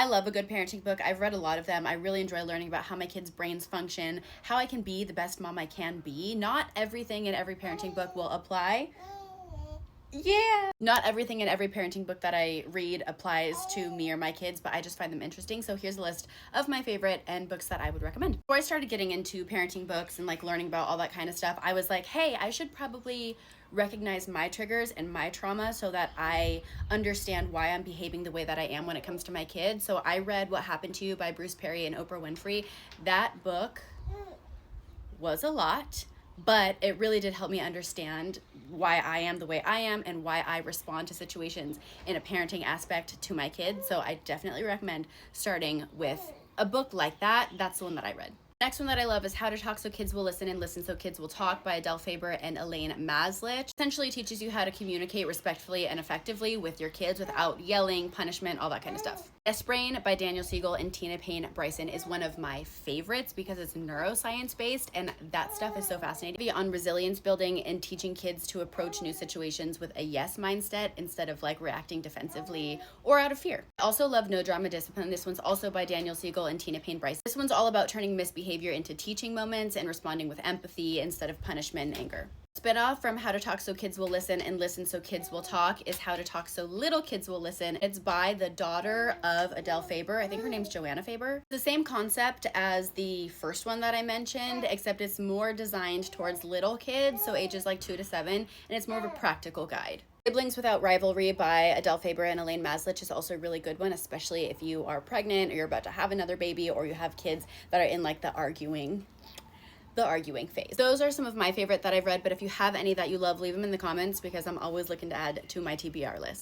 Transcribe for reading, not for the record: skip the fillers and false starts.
I love a good parenting book. I've read a lot of them. I really enjoy learning about how my kids' brains function, how I can be the best mom I can be. Not everything in every parenting book will apply. Yeah. Not everything in every parenting book that I read applies to me or my kids, but I just find them interesting. So here's a list of my favorite and books that I would recommend. Before I started getting into parenting books and like learning about all that kind of stuff, I was like, hey, I should probably recognize my triggers and my trauma so that I understand why I'm behaving the way that I am when it comes to my kids. So I read What Happened to You by Bruce Perry and Oprah Winfrey. That book was a lot, but it really did help me understand why I am the way I am and why I respond to situations in a parenting aspect to my kids. So I definitely recommend starting with a book like that. That's the one that I read. Next one that I love is How to Talk So Kids Will Listen and Listen So Kids Will Talk by Adele Faber and Elaine Maslich. Essentially teaches you how to communicate respectfully and effectively with your kids without yelling, punishment, all that kind of stuff. Yes Brain by Daniel Siegel and Tina Payne Bryson is one of my favorites because it's neuroscience based and that stuff is so fascinating. On resilience building and teaching kids to approach new situations with a yes mindset instead of like reacting defensively or out of fear. I also love No Drama Discipline. This one's also by Daniel Siegel and Tina Payne Bryson. This one's all about turning misbehavior into teaching moments and responding with empathy instead of punishment and anger. Spin-off from How to Talk So Kids Will Listen and Listen So Kids Will Talk is How to Talk So Little Kids Will Listen. It's by the daughter of Adele Faber. I think her name's Joanna Faber. The same concept as the first one that I mentioned, except it's more designed towards little kids, so ages like 2 to 7, and it's more of a practical guide. Siblings Without Rivalry by Adele Faber and Elaine Maslich is also a really good one, especially if you are pregnant or you're about to have another baby or you have kids that are in like the arguing phase. Those are some of my favorite that I've read, but if you have any that you love, leave them in the comments because I'm always looking to add to my TBR list.